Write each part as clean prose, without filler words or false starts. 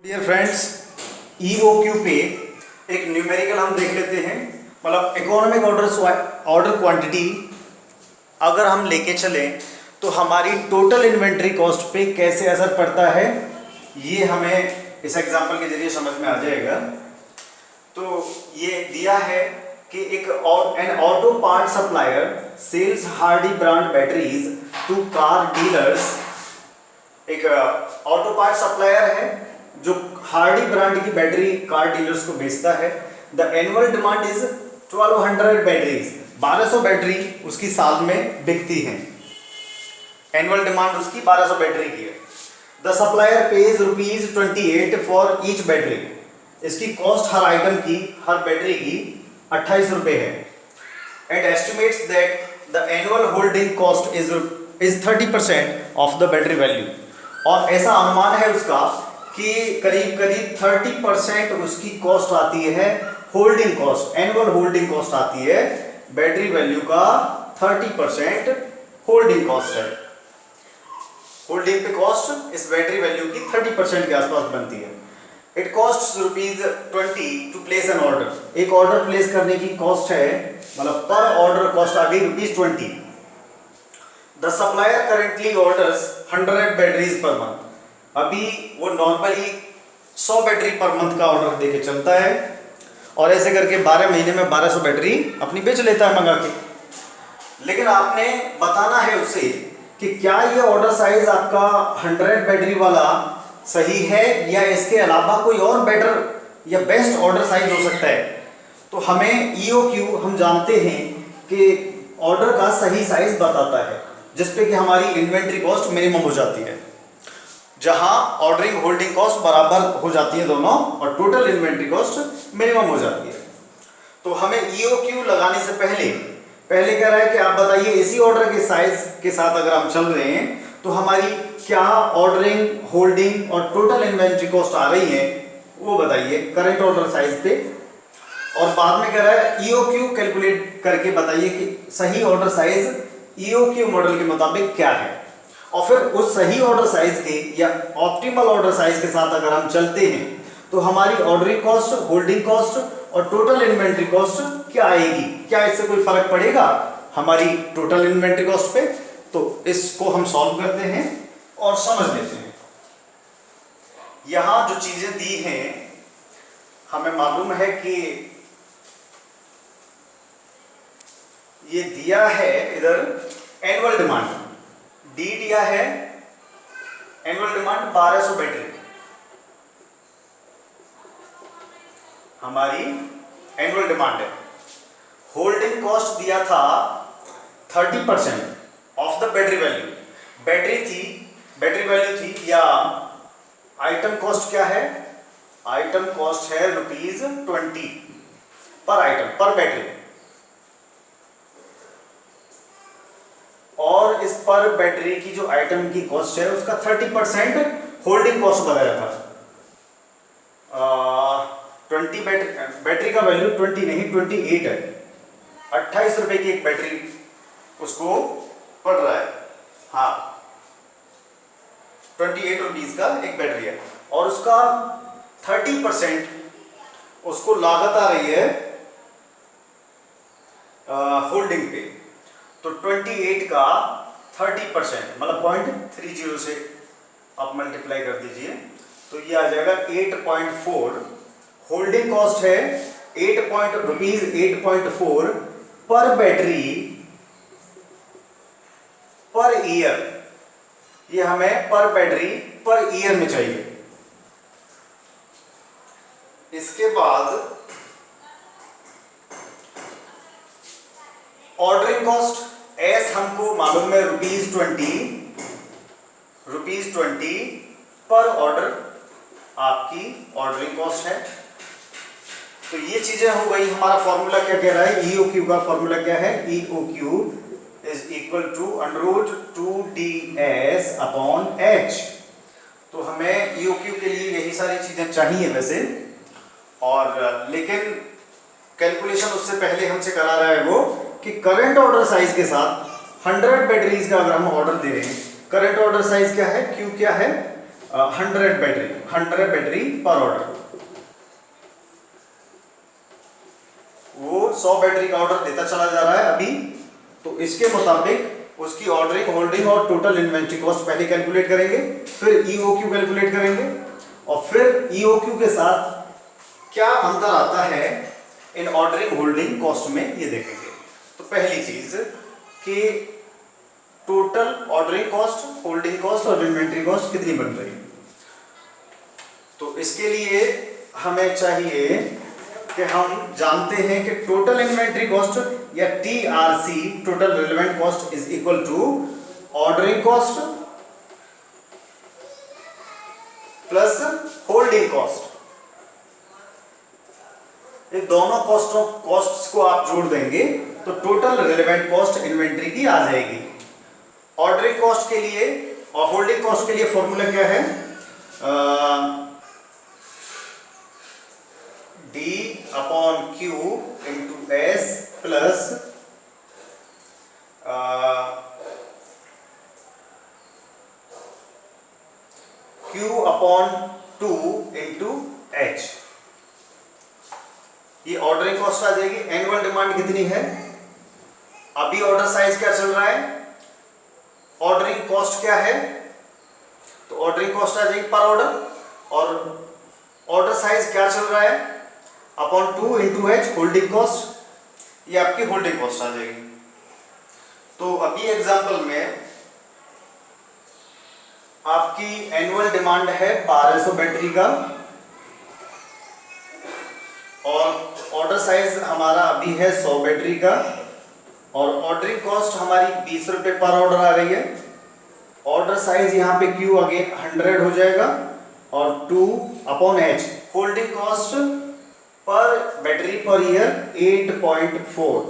Dear friends, EOQ पे एक numerical हम देख लेते हैं। मतलब इकोनॉमिक ऑर्डर क्वांटिटी अगर हम लेके चलें तो हमारी टोटल इन्वेंट्री कॉस्ट पे कैसे असर पड़ता है, ये हमें इस एग्जांपल के जरिए समझ में आ जाएगा। तो ये दिया है कि an auto part supplier sells Hardy brand batteries to car dealers. एक ऑटो पार्ट सप्लायर है जो हार्डी ब्रांड की बैटरी कार डीलर्स को बेचता है। The annual demand is 1200 batteries, 1200 battery उसकी साल में बिकती हैं। एनुअल डिमांड उसकी 1200 बैटरी की है। The supplier page ₹28 for each battery. इसकी कॉस्ट हर आइटम की, हर बैटरी की 28 रुपए है। And estimates that the annual holding cost is 30% of the battery value. और ऐसा अनुमान है उसका कि करीब 30% उसकी कॉस्ट आती है, holding cost, annual holding cost आती है। बैटरी वैल्यू का 30% होल्डिंग कॉस्ट है। होल्डिंग पे कॉस्ट इस बैटरी वैल्यू की 30% के आसपास बनती है। It cost ₹20 to place an order. एक ऑर्डर प्लेस करने की कॉस्ट है, मतलब पर ऑर्डर कॉस्ट आ गई ₹20। The supplier currently orders 100 batteries per month. अभी वो नॉर्मली 100 बैटरी पर मंथ का ऑर्डर देके चलता है और ऐसे करके 12 महीने में 1200 बैटरी अपनी बेच लेता है मंगा के। लेकिन आपने बताना है उसे कि क्या ये ऑर्डर साइज आपका 100 बैटरी वाला सही है या इसके अलावा कोई और बेटर या बेस्ट ऑर्डर साइज हो सकता है। तो हमें EOQ हम जानते हैं कि ऑर्डर का सही साइज बताता है, जिसपे कि हमारी इन्वेंट्री कॉस्ट मिनिमम हो जाती है, जहां ऑर्डरिंग होल्डिंग कॉस्ट बराबर हो जाती है दोनों और टोटल इन्वेंट्री कॉस्ट मिनिमम हो जाती है। तो हमें EOQ लगाने से पहले कह रहा है कि आप बताइए इसी ऑर्डर के साइज के साथ अगर हम चल रहे हैं तो हमारी क्या ऑर्डरिंग, होल्डिंग और टोटल इन्वेंट्री कॉस्ट आ रही है, वो बताइए करंट ऑर्डर साइज पे। और बाद में कह रहा है EOQ कैलकुलेट करके बताइए कि सही ऑर्डर साइज EOQ मॉडल के मुताबिक क्या है। और फिर उस सही ऑर्डर साइज के या ऑप्टिमल ऑर्डर साइज के साथ अगर हम चलते हैं तो हमारी ऑर्डरिंग कॉस्ट, होल्डिंग कॉस्ट और टोटल इन्वेंट्री कॉस्ट क्या आएगी। क्या इससे कोई फर्क पड़ेगा हमारी टोटल इन्वेंट्री कॉस्ट पे? तो इसको हम सॉल्व करते हैं और समझ लेते हैं। यहां जो चीजें दी हैं हमें मालूम है कि ये दिया है इधर एनुअल डिमांड, डी दिया है एनुअल डिमांड 1200 बैटरी हमारी एनुअल डिमांड है। होल्डिंग कॉस्ट दिया था 30% of the battery value. Battery value थी या आइटम कॉस्ट क्या है? आइटम कॉस्ट है ₹20 पर आइटम, पर बैटरी। और इस पर बैटरी की जो आइटम की कॉस्ट है उसका 30% होल्डिंग कॉस्ट बताया था। 20 बैटरी का वैल्यू 20 नहीं 28 है। 28 रुपए की एक बैटरी उसको पड़ रहा है। हाँ, 28 रुपीज का एक बैटरी है और उसका 30% उसको लागत आ रही है होल्डिंग पे। तो 28 का 30% मतलब 0.30 से आप मल्टीप्लाई कर दीजिए तो ये आ जाएगा 8.4। होल्डिंग कॉस्ट है ₹8.4 पर बैटरी पर ईयर। ये हमें पर बैटरी पर ईयर में चाहिए। इसके बाद ऑर्डरिंग कॉस्ट एस हमको मालूम है ₹20 पर ऑर्डर आपकी ऑर्डरिंग कॉस्ट है। तो ये चीजें हो गई। हमारा फॉर्मूला क्या कह रहा है? EOQ का फॉर्मूला क्या है? EOQ is equal to √2DS upon H। तो हमें EOQ के लिए यही सारी चीजें चाहिए वैसे, और लेकिन कैलकुलेशन उससे पहले हमसे करा रहा है वो कि करंट ऑर्डर साइज के साथ 100 बैटरीज का अगर हम ऑर्डर दे रहे हैं, करंट ऑर्डर साइज क्या है, Q क्या है? 100 बैटरी। 100 बैटरी पर ऑर्डर, वो 100 बैटरी का ऑर्डर देता चला जा रहा है अभी। तो इसके मुताबिक उसकी ऑर्डरिंग, होल्डिंग और टोटल इन्वेंट्री कॉस्ट पहले कैलकुलेट करेंगे, फिर ईओक्यू कैलकुलेट करेंगे, और फिर ईओक्यू के साथ क्या अंतर आता है इन ऑर्डरिंग होल्डिंग कॉस्ट में ये देखेंगे। तो पहली चीज कि total ordering cost, holding cost और इन्वेंट्री कॉस्ट कितनी बन रही है। तो इसके लिए हमें चाहिए कि हम जानते हैं कि टोटल इन्वेंट्री कॉस्ट या TRC, total relevant cost, is equal to ordering cost plus holding cost. ये दोनों कॉस्ट्स को आप जोड़ देंगे तो टोटल रिलेवेंट कॉस्ट इन्वेंट्री की आ जाएगी। ऑर्डरिंग कॉस्ट के लिए और होल्डिंग कॉस्ट के लिए फॉर्मूला क्या है, D/Q into S plus Q/2 into H। ये ऑर्डरिंग कॉस्ट आ जाएगी। एनुअल डिमांड कितनी है, अभी ऑर्डर साइज क्या चल रहा है, ऑर्डरिंग कॉस्ट क्या है, तो ऑर्डरिंग कॉस्ट आ जाएगी पर ऑर्डर, और ऑर्डर साइज क्या चल रहा है upon 2 into H holding cost, ये आपकी होल्डिंग कॉस्ट आ जाएगी। तो अभी एग्जांपल में आपकी एनुअल डिमांड है 1200 बैटरी का, और ऑर्डर साइज हमारा अभी है 100 बैटरी का, और ऑर्डरिंग कॉस्ट हमारी 20 रुपए पर ऑर्डर आ रही है। ऑर्डर साइज यहाँ पे Q आगे 100 हो जाएगा और 2/H holding cost per battery per year 8.4,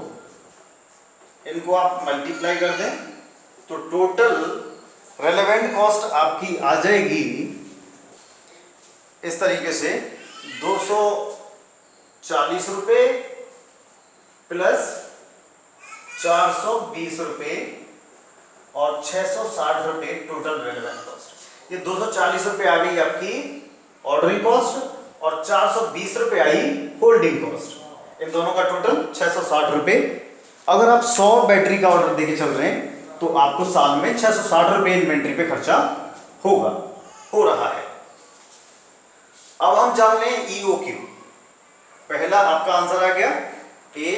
इनको आप मल्टीप्लाई कर दें तो टोटल रेलेवेंट कॉस्ट आपकी आ जाएगी इस तरीके से 240 रुपए प्लस 420 रुपए और 660 रुपए टोटल रेलेवेंट कॉस्ट। ये 240 रुपए आ गई आपकी ऑर्डरिंग कॉस्ट और 420 रुपए आई होल्डिंग कॉस्ट, इन दोनों का टोटल 660 रुपए। अगर आप 100 बैटरी का ऑर्डर देके चल रहे हैं तो आपको साल में 660 रुपए इन्वेंट्री पे खर्चा हो रहा है। अब हम जान लें ईओक्यू। पहला आपका आंसर आ गया ए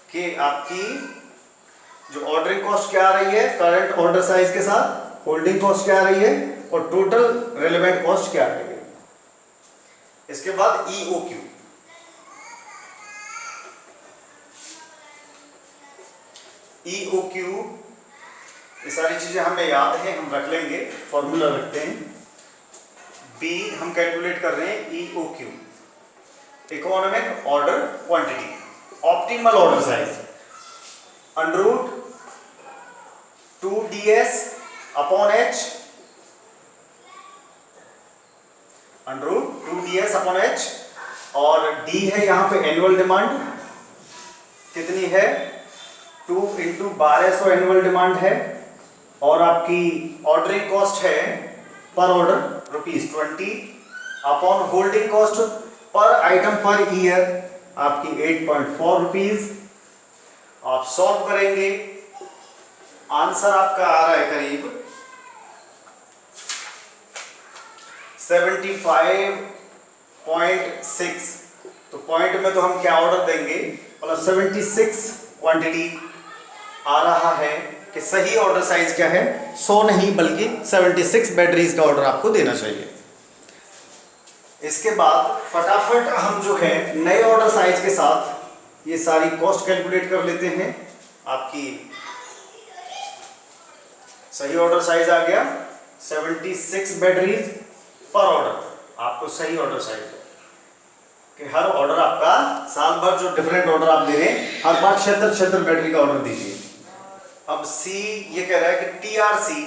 कि आपकी जो ऑर्डरिंग कॉस्ट क्या आ रही है करंट ऑर्डर साइज के साथ, होल्डिंग कॉस्ट क्या आ रही है और टोटल रेलेवेंट कॉस्ट क्या आ रही है। इसके बाद ईओक्यू। ईओक्यू ये सारी चीजें हमें याद है, हम रख लेंगे, फॉर्मूला रखते हैं। बी हम कैलकुलेट कर रहे हैं EOQ, economic order quantity, optimal order size, under root 2ds/h, under root 2ds/h, और डी है यहां पे एनुअल डिमांड कितनी है 2 इंटू 1200 एनुअल डिमांड है, और आपकी ऑर्डरिंग कॉस्ट है पर order ₹20 upon holding cost per item per year आपकी 8.4 रुपीज। आप सॉल्व करेंगे, आंसर आपका आ रहा है करीब 75.6। तो पॉइंट में तो हम क्या ऑर्डर देंगे, मतलब 76 क्वांटिटी आ रहा है कि सही ऑर्डर साइज क्या है, 100 नहीं बल्कि 76 बैटरीज का ऑर्डर आपको देना चाहिए। इसके बाद फटाफट हम जो है नए ऑर्डर साइज के साथ ये सारी कॉस्ट कैलकुलेट कर लेते हैं। आपकी सही ऑर्डर साइज आ गया 76 बैटरीज पर ऑर्डर, आपको सही ऑर्डर साइज है कि हर ऑर्डर आपका साल भर जो डिफरेंट ऑर्डर आप दे रहे हैं हर बार 76 बैटरी का ऑर्डर दीजिए। अब सी ये कह रहा है कि टीआरसी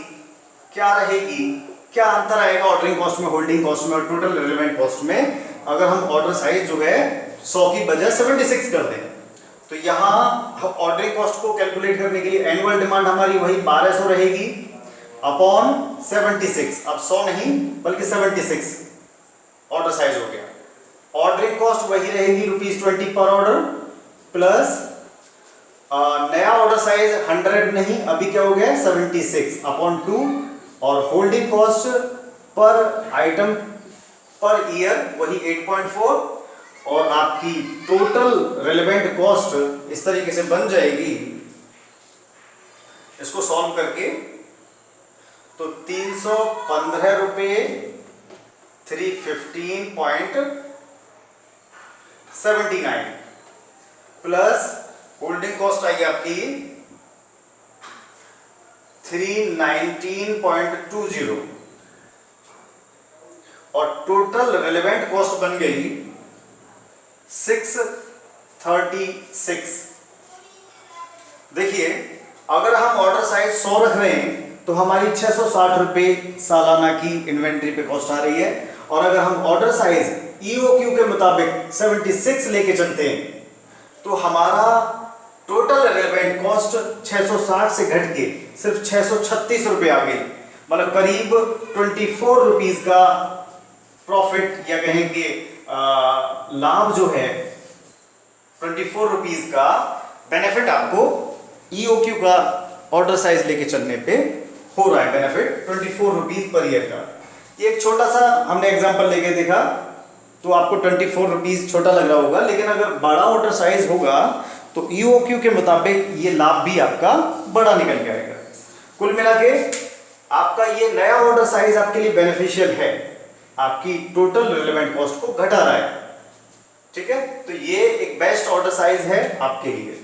क्या रहेगी, क्या अंतर आएगा ऑर्डरिंग कॉस्ट में, होल्डिंग कॉस्ट में और टोटल रिलेवेंट कॉस्ट में अगर हम ऑर्डर साइज जो है 100 की बजाय 76 कर दें। तो यहाँ ऑर्डरिंग कॉस्ट को कैलकुलेट करने के लिए एनुअल डिमांड हमारी वही 1200 रहेगी अपॉन 76, अब 100 नहीं बल्कि 76 ऑर्डर साइज हो गया। ऑर्डरिंग कॉस्ट वही रहेगी ₹20 पर ऑर्डर प्लस नया ऑर्डर साइज 100 नहीं, अभी क्या हो गया 76 अपॉन 2, और holding cost per item per year वही 8.4, और आपकी टोटल रिलेवेंट कॉस्ट इस तरीके से बन जाएगी। इसको सॉल्व करके तो 315 रुपये 315.79 प्लस होल्डिंग कॉस्ट आई आपकी 319.20 और टोटल रिलेवेंट कॉस्ट बन गई 636। देखिए अगर हम ऑर्डर साइज 100 रख रहे हैं तो हमारी 660 रुपये सालाना की इन्वेंट्री पे कॉस्ट आ रही है, और अगर हम ऑर्डर साइज EOQ के मुताबिक 76 लेके चलते हैं तो हमारा टोटल रिलेवेंट कॉस्ट 660 से घट के सिर्फ 636 रुपये आ गई, मतलब करीब 24 रुपीज का प्रॉफिट या कहेंगे लाभ जो है 24 रुपीज का बेनिफिट आपको EOQ का ऑर्डर साइज लेके चलने पे हो रहा है, बेनिफिट 24 रुपीज पर ईयर का। ये एक छोटा सा हमने एग्जांपल लेके देखा तो आपको 24 रुपीज छोटा लग रहा होगा, लेकिन अगर बड़ा ऑर्डर साइज होगा तो EOQ के मुताबिक ये लाभ भी आपका बड़ा निकल के आएगा। कुल मिला के आपका ये नया ऑर्डर साइज आपके लिए बेनिफिशियल है, आपकी टोटल रिलेवेंट कॉस्ट को घटा रहा है। ठीक है, तो ये एक बेस्ट ऑर्डर साइज है आपके लिए।